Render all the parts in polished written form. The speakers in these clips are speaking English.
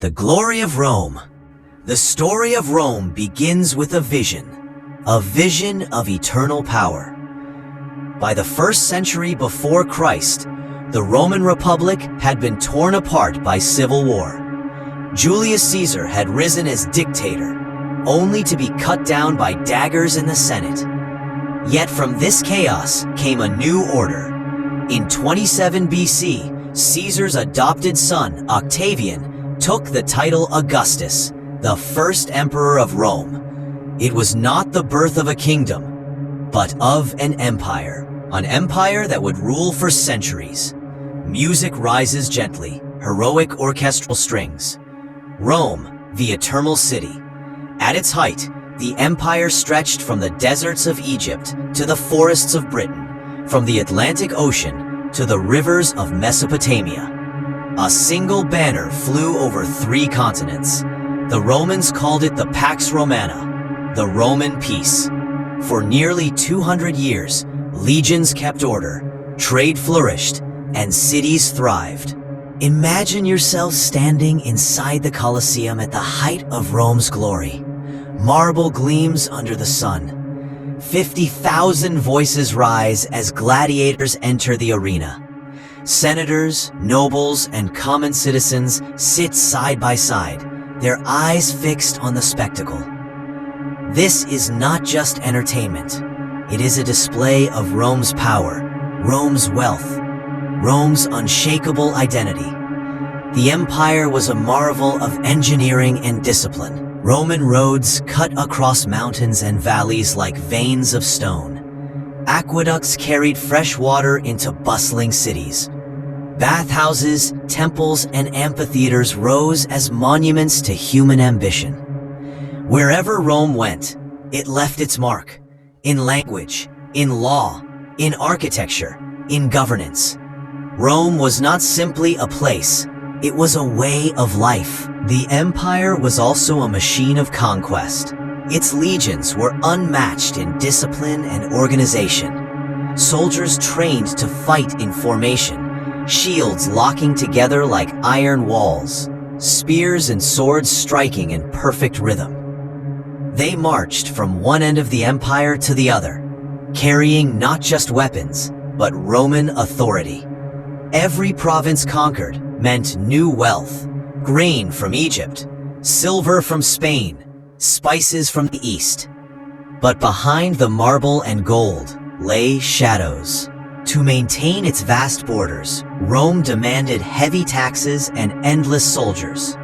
The glory of Rome. The story of Rome begins with a vision of eternal power. By the 1st century before Christ, the Roman Republic had been torn apart by civil war. Julius Caesar had risen as dictator, only to be cut down by daggers in the Senate. Yet from this chaos came a new order. In 27 BC, Caesar's adopted son, Octavian, took the title Augustus, the first emperor of Rome. It was not the birth of a kingdom, but of an empire that would rule for centuries. Music rises gently, heroic orchestral strings. Rome, the eternal city. At its height, the empire stretched from the deserts of Egypt to the forests of Britain, from the Atlantic Ocean to the rivers of Mesopotamia. A single banner flew over 3 continents. The Romans called it the Pax Romana, the Roman peace. For nearly 200 years, legions kept order, trade flourished, and cities thrived. Imagine yourself standing inside the Colosseum at the height of Rome's glory. Marble gleams under the sun. 50,000 voices rise as gladiators enter the arena. Senators, nobles, and common citizens sit side by side, their eyes fixed on the spectacle. This is not just entertainment. It is a display of Rome's power, Rome's wealth, Rome's unshakable identity. The empire was a marvel of engineering and discipline. Roman roads cut across mountains and valleys like veins of stone. Aqueducts carried fresh water into bustling cities. Bathhouses, temples, and amphitheaters rose as monuments to human ambition. Wherever Rome went, it left its mark. In language, in law, in architecture, in governance. Rome was not simply a place, it was a way of life. The empire was also a machine of conquest. Its legions were unmatched in discipline and organization. Soldiers trained to fight in formation, shields locking together like iron walls, spears and swords striking in perfect rhythm. They marched from one end of the empire to the other, carrying not just weapons, but Roman authority. Every province conquered meant new wealth, grain from Egypt, silver from Spain, spices from the East. But behind the marble and gold lay shadows. To maintain its vast borders, Rome demanded heavy taxes and endless soldiers.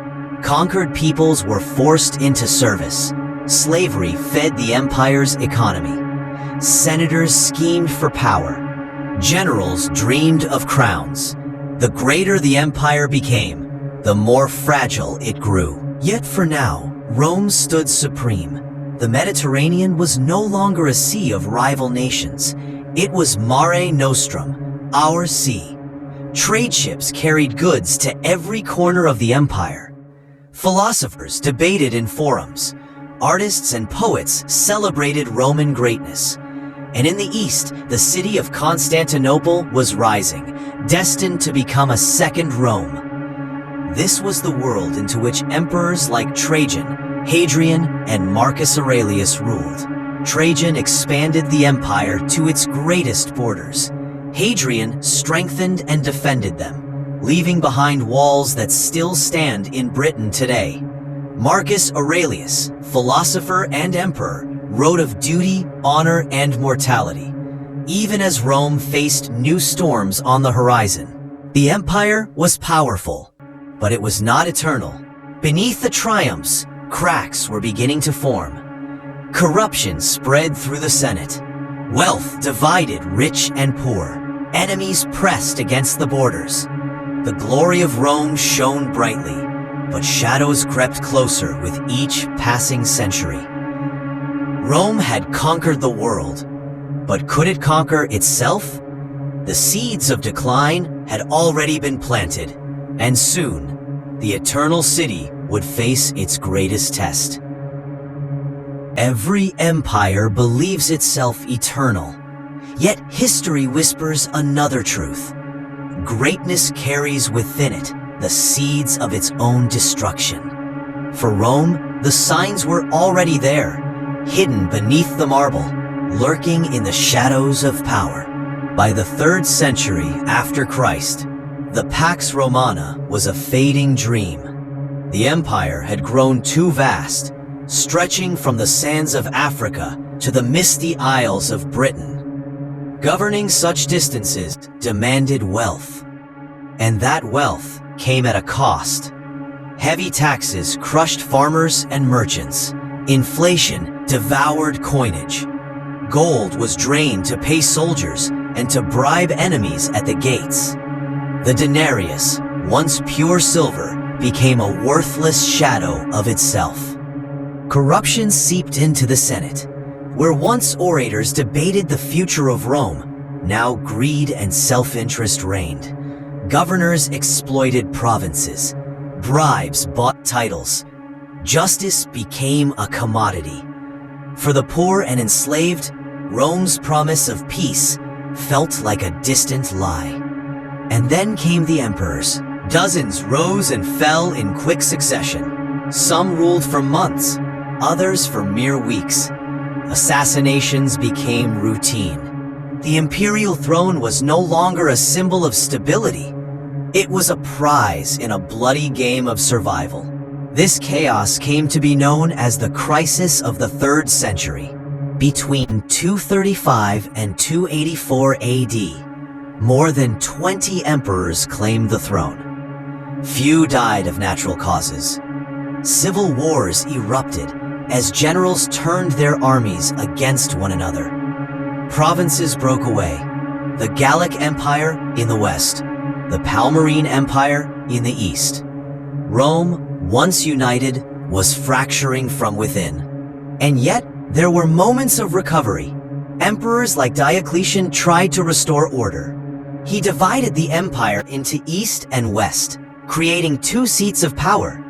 Conquered peoples were forced into service. Slavery fed the empire's economy. Senators schemed for power. Generals dreamed of crowns. The greater the empire became, the more fragile it grew. Yet for now, Rome stood supreme. The Mediterranean was no longer a sea of rival nations. It was Mare Nostrum, our sea. Trade ships carried goods to every corner of the empire. Philosophers debated in forums. Artists and poets celebrated Roman greatness. And in the east, the city of Constantinople was rising, destined to become a second Rome. This was the world into which emperors like Trajan, Hadrian, and Marcus Aurelius ruled. Trajan expanded the empire to its greatest borders. Hadrian strengthened and defended them, leaving behind walls that still stand in Britain today. Marcus Aurelius, philosopher and emperor, wrote of duty, honor, and mortality, even as Rome faced new storms on the horizon. The empire was powerful, but it was not eternal. Beneath the triumphs, cracks were beginning to form. Corruption spread through the Senate. Wealth divided rich and poor. Enemies pressed against the borders. The glory of Rome shone brightly, but shadows crept closer with each passing century. Rome had conquered the world, but could it conquer itself? The seeds of decline had already been planted, and soon, the eternal city would face its greatest test. Every empire believes itself eternal, yet history whispers another truth. Greatness carries within it the seeds of its own destruction. For Rome, the signs were already there, hidden beneath the marble, lurking in the shadows of power. By the 3rd century after Christ, the Pax Romana was a fading dream. The empire had grown too vast, stretching from the sands of Africa to the misty isles of Britain. Governing such distances demanded wealth. And that wealth came at a cost. Heavy taxes crushed farmers and merchants. Inflation devoured coinage. Gold was drained to pay soldiers and to bribe enemies at the gates. The denarius, once pure silver, became a worthless shadow of itself. Corruption seeped into the Senate, where once orators debated the future of Rome. Now greed and self-interest reigned. Governors exploited provinces. Bribes bought titles. Justice became a commodity. For the poor and enslaved, Rome's promise of peace felt like a distant lie. And then came the emperors. Dozens rose and fell in quick succession. Some ruled for months, others for mere weeks. Assassinations became routine. The imperial throne was no longer a symbol of stability. It was a prize in a bloody game of survival. This chaos came to be known as the crisis of the 3rd century. Between 235 and 284 AD, more than 20 emperors claimed the throne. Few died of natural causes. Civil wars erupted as generals turned their armies against one another. Provinces broke away. The Gallic Empire in the west, the Palmyrene Empire in the east. Rome, once united, was fracturing from within. And yet, there were moments of recovery. Emperors like Diocletian tried to restore order. He divided the empire into east and west, creating 2 seats of power.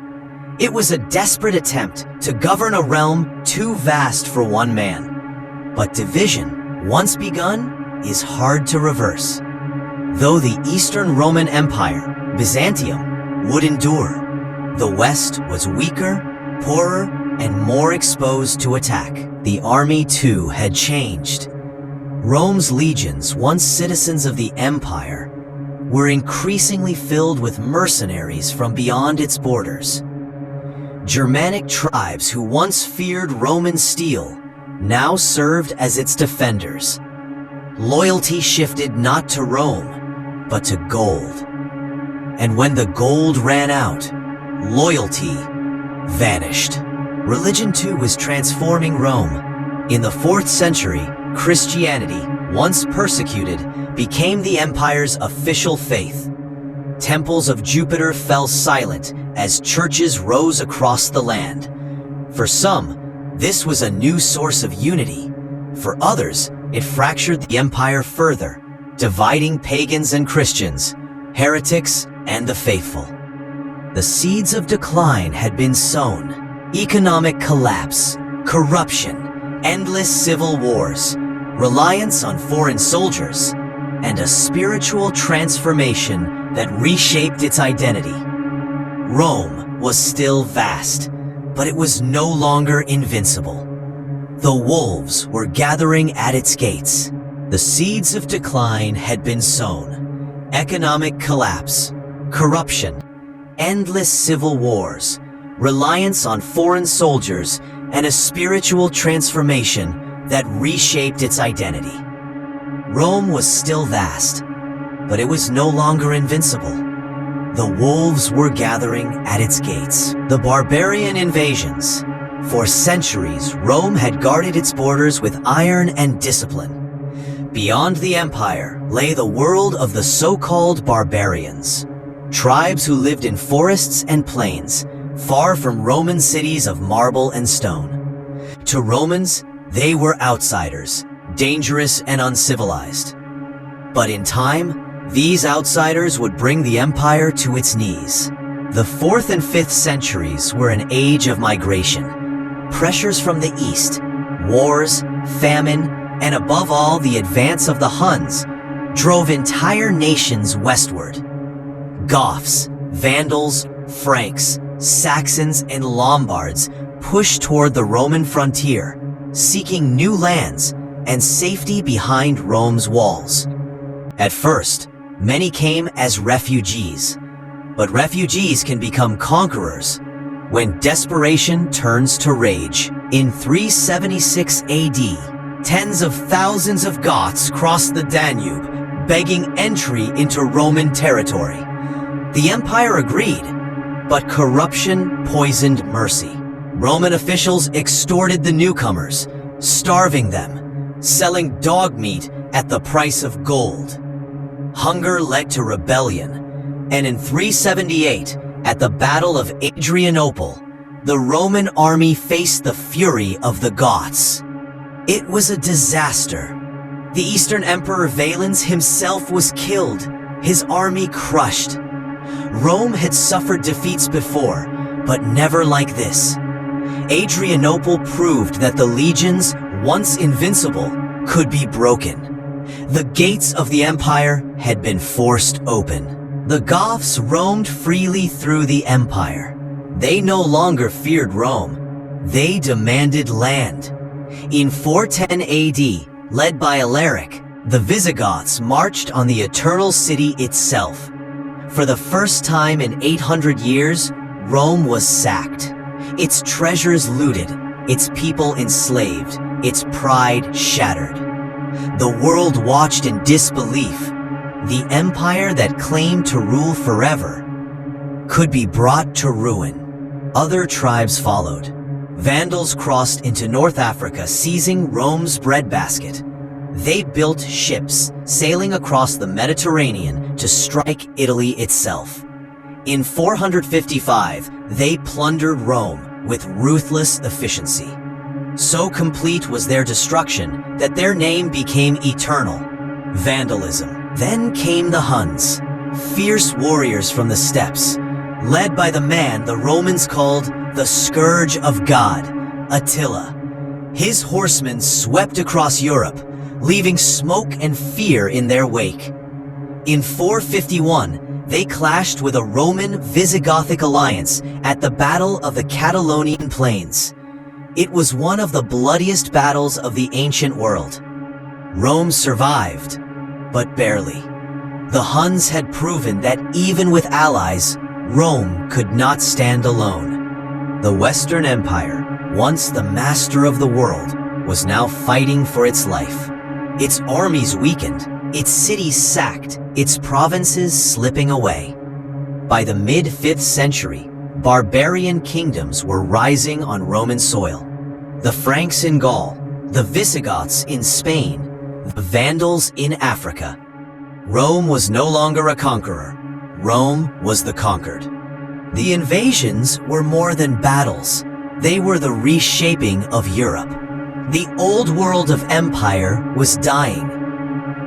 It was a desperate attempt to govern a realm too vast for one man. But division, once begun, is hard to reverse. Though the Eastern Roman Empire, Byzantium, would endure, the West was weaker, poorer, and more exposed to attack. The army, too, had changed. Rome's legions, once citizens of the empire, were increasingly filled with mercenaries from beyond its borders. Germanic tribes who once feared Roman steel now served as its defenders. Loyalty shifted not to Rome, but to gold. And when the gold ran out, loyalty vanished. Religion too was transforming Rome. In the 4th century, Christianity, once persecuted, became the empire's official faith. Temples of Jupiter fell silent as churches rose across the land. For some, this was a new source of unity. For others, it fractured the empire further, dividing pagans and Christians, heretics and the faithful. The seeds of decline had been sown. Economic collapse, corruption, endless civil wars, reliance on foreign soldiers, and a spiritual transformation that reshaped its identity. Rome was still vast, but it was no longer invincible. The wolves were gathering at its gates. The seeds of decline had been sown. Economic collapse, corruption, endless civil wars, reliance on foreign soldiers, and a spiritual transformation that reshaped its identity. Rome was still vast, but it was no longer invincible. The wolves were gathering at its gates. The barbarian invasions. For centuries, Rome had guarded its borders with iron and discipline. Beyond the empire lay the world of the so-called barbarians, tribes who lived in forests and plains, far from Roman cities of marble and stone. To Romans, they were outsiders, dangerous and uncivilized. But in time, these outsiders would bring the empire to its knees. The 4th and 5th centuries were an age of migration. Pressures from the east, wars, famine, and above all the advance of the Huns drove entire nations westward. Goths, Vandals, Franks, Saxons, and Lombards pushed toward the Roman frontier, seeking new lands and safety behind Rome's walls. At first, many came as refugees, but refugees can become conquerors when desperation turns to rage. In 376 AD, tens of thousands of Goths crossed the Danube, begging entry into Roman territory. The empire agreed, but corruption poisoned mercy. Roman officials extorted the newcomers, starving them, selling dog meat at the price of gold. Hunger led to rebellion, and in 378, at the Battle of Adrianople, the Roman army faced the fury of the Goths. It was a disaster. The Eastern Emperor Valens himself was killed, his army crushed. Rome had suffered defeats before, but never like this. Adrianople proved that the legions, once invincible, could be broken. The gates of the empire had been forced open. The Goths roamed freely through the empire. They no longer feared Rome. They demanded land. In 410 AD, led by Alaric, the Visigoths marched on the Eternal City itself. For the first time in 800 years, Rome was sacked. Its treasures looted, its people enslaved, its pride shattered. The world watched in disbelief. The empire that claimed to rule forever could be brought to ruin. Other tribes followed. Vandals crossed into North Africa, seizing Rome's breadbasket. They built ships, sailing across the Mediterranean to strike Italy itself. In 455, they plundered Rome with ruthless efficiency. So complete was their destruction that their name became eternal: vandalism. Then came the Huns, fierce warriors from the steppes, led by the man the Romans called the Scourge of God, Attila. His horsemen swept across Europe, leaving smoke and fear in their wake. In 451, they clashed with a Roman Visigothic alliance at the Battle of the Catalonian Plains. It was one of the bloodiest battles of the ancient world. Rome survived, but barely. The Huns had proven that even with allies, Rome could not stand alone. The Western Empire, once the master of the world, was now fighting for its life. Its armies weakened, its cities sacked, its provinces slipping away. By the mid-5th century, barbarian kingdoms were rising on Roman soil. The Franks in Gaul, the Visigoths in Spain, the Vandals in Africa. Rome was no longer a conqueror. Rome was the conquered. The invasions were more than battles. They were the reshaping of Europe. The old world of empire was dying.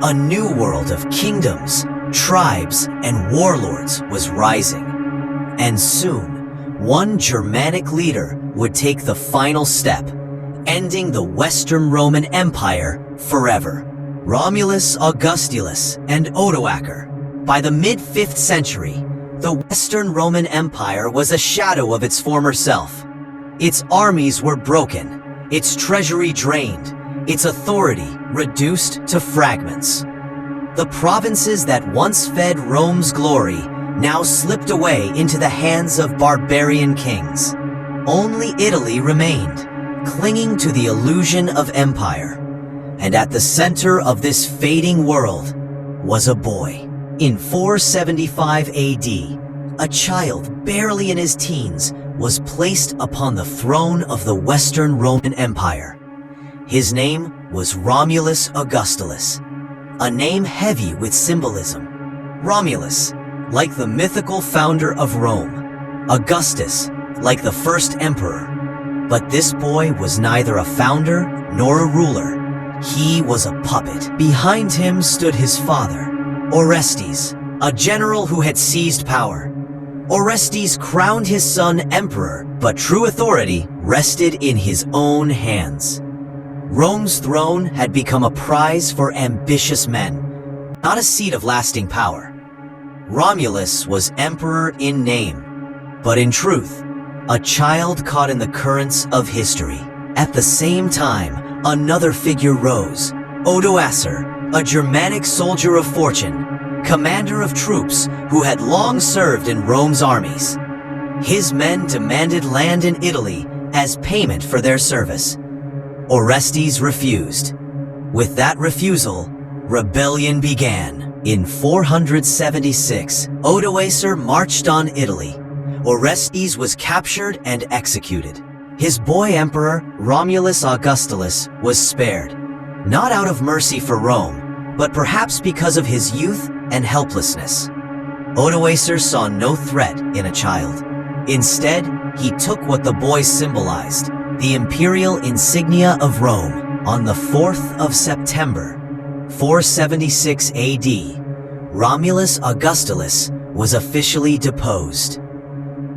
A new world of kingdoms, tribes, and warlords was rising. And soon, one Germanic leader would take the final step, ending the Western Roman Empire forever. Romulus Augustulus and Odoacer. By the mid-5th century, the Western Roman Empire was a shadow of its former self. Its armies were broken, its treasury drained, its authority reduced to fragments. The provinces that once fed Rome's glory now slipped away into the hands of barbarian kings. Only Italy remained, clinging to the illusion of empire. And at the center of this fading world was a boy. In 475 AD, a child barely in his teens was placed upon the throne of the Western Roman Empire. His name was Romulus Augustulus, a name heavy with symbolism. Romulus, like the mythical founder of Rome. Augustus, like the first emperor. But this boy was neither a founder nor a ruler. He was a puppet. Behind him stood his father, Orestes, a general who had seized power. Orestes crowned his son emperor, but true authority rested in his own hands. Rome's throne had become a prize for ambitious men, not a seat of lasting power. Romulus was emperor in name, but in truth, a child caught in the currents of history. At the same time, another figure rose, Odoacer, a Germanic soldier of fortune, commander of troops who had long served in Rome's armies. His men demanded land in Italy as payment for their service. Orestes refused. With that refusal, rebellion began. In 476, Odoacer marched on Italy. Orestes was captured and executed. His boy emperor, Romulus Augustulus, was spared, not out of mercy for Rome, but perhaps because of his youth and helplessness. Odoacer saw no threat in a child. Instead, he took what the boy symbolized, the imperial insignia of Rome. On the 4th of September, 476 AD, Romulus Augustulus was officially deposed.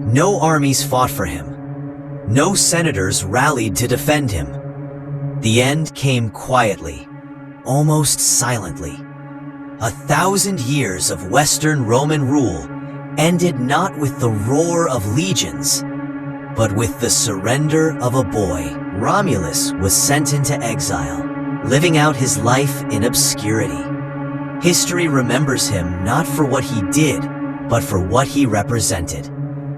No armies fought for him. No senators rallied to defend him. The end came quietly, almost silently. 1,000 years of Western Roman rule ended not with the roar of legions, but with the surrender of a boy. Romulus was sent into exile, living out his life in obscurity. History remembers him not for what he did, but for what he represented,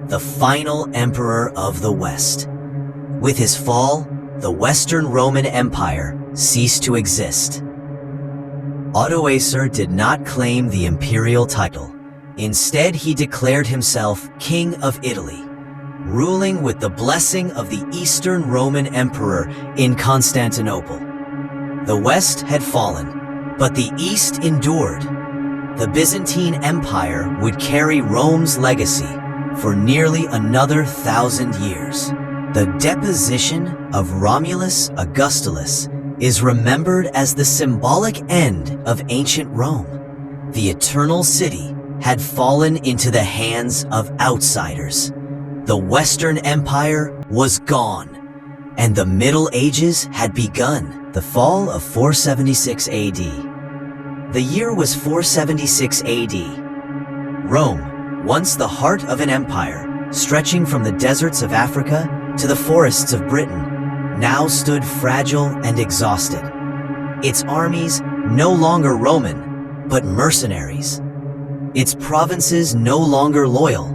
the final emperor of the West. With his fall, the Western Roman Empire ceased to exist. Odoacer did not claim the imperial title. Instead, he declared himself King of Italy, ruling with the blessing of the Eastern Roman Emperor in Constantinople. The West had fallen, but the East endured. The Byzantine Empire would carry Rome's legacy for nearly another 1,000 years. The deposition of Romulus Augustulus is remembered as the symbolic end of ancient Rome. The eternal city had fallen into the hands of outsiders. The Western Empire was gone, and the Middle Ages had begun. The fall of 476 AD. The year was 476 AD. Rome, once the heart of an empire, stretching from the deserts of Africa to the forests of Britain, now stood fragile and exhausted. Its armies no longer Roman, but mercenaries. Its provinces no longer loyal,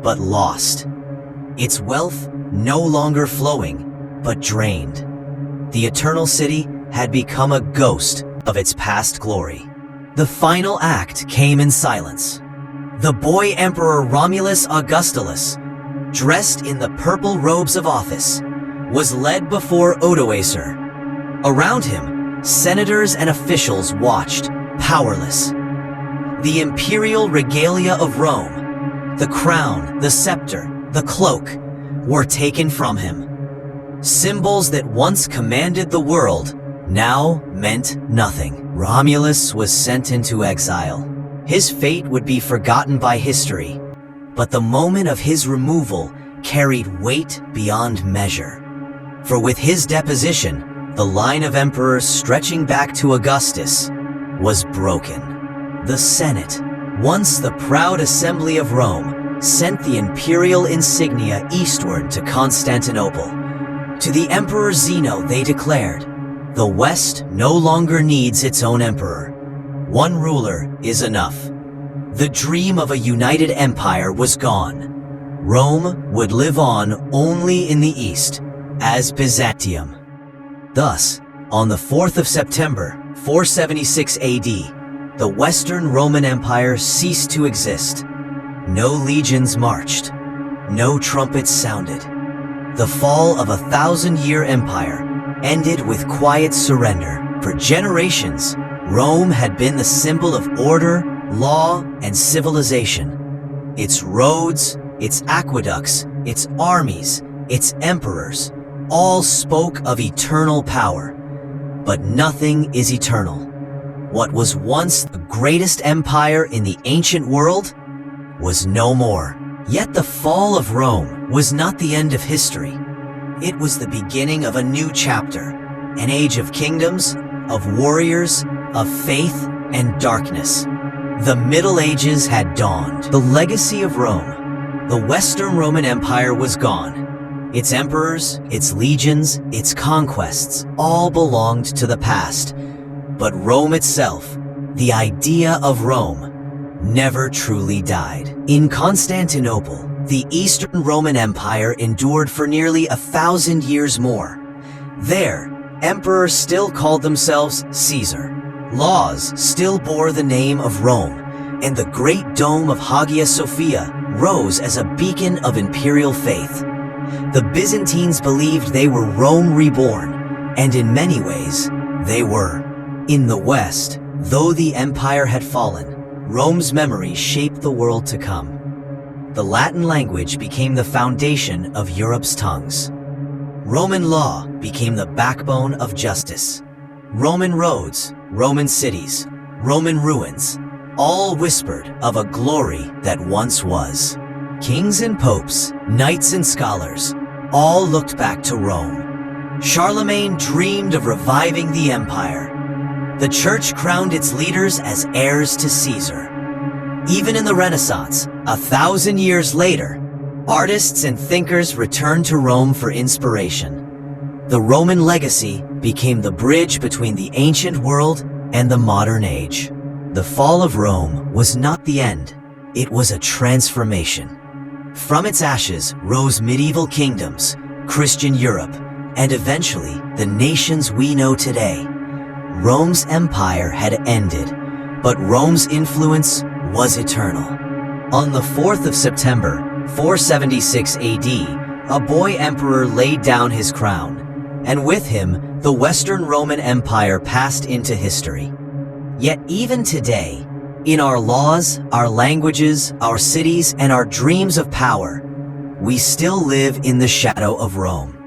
but lost. Its wealth no longer flowing, but drained. The Eternal City had become a ghost of its past glory. The final act came in silence. The boy Emperor Romulus Augustulus, dressed in the purple robes of office, was led before Odoacer. Around him, senators and officials watched, powerless. The imperial regalia of Rome, the crown, the scepter, the cloak, were taken from him. Symbols that once commanded the world now meant nothing. Romulus was sent into exile. His fate would be forgotten by history, but the moment of his removal carried weight beyond measure. For with his deposition, the line of emperors stretching back to Augustus was broken. The Senate, once the proud assembly of Rome, sent the imperial insignia eastward to Constantinople. To the Emperor Zeno they declared, "The West no longer needs its own emperor. One ruler is enough." The dream of a united empire was gone. Rome would live on only in the East, as Byzantium. Thus, on the 4th of September, 476 AD, the Western Roman Empire ceased to exist. No legions marched. No trumpets sounded. The fall of a 1,000-year empire ended with quiet surrender. For generations, Rome had been the symbol of order, law, and civilization. Its roads, its aqueducts, its armies, its emperors, all spoke of eternal power. But nothing is eternal. What was once the greatest empire in the ancient world was no more. Yet the fall of Rome was not the end of history. It was the beginning of a new chapter, an age of kingdoms, of warriors, of faith and darkness. The Middle Ages had dawned. The legacy of Rome. The Western Roman Empire was gone. Its emperors, its legions, its conquests, all belonged to the past. But Rome itself, the idea of Rome, never truly died. In Constantinople, the Eastern Roman Empire endured for nearly 1,000 years more. There, emperors still called themselves Caesar. Laws still bore the name of Rome, and the Great Dome of Hagia Sophia rose as a beacon of imperial faith. The Byzantines believed they were Rome reborn, and in many ways, they were. In the West, though the empire had fallen, Rome's memories shaped the world to come. The Latin language became the foundation of Europe's tongues. Roman law became the backbone of justice. Roman roads, Roman cities, Roman ruins, all whispered of a glory that once was. Kings and popes, knights and scholars, all looked back to Rome. Charlemagne dreamed of reviving the empire. The church crowned its leaders as heirs to Caesar. Even in the Renaissance, 1,000 years later, artists and thinkers returned to Rome for inspiration. The Roman legacy became the bridge between the ancient world and the modern age. The fall of Rome was not the end, it was a transformation. From its ashes rose medieval kingdoms, Christian Europe, and eventually the nations we know today. Rome's empire had ended, but Rome's influence was eternal. On the 4th of September, 476 AD, a boy emperor laid down his crown, and with him, the Western Roman Empire passed into history. Yet even today, in our laws, our languages, our cities, and our dreams of power, we still live in the shadow of Rome.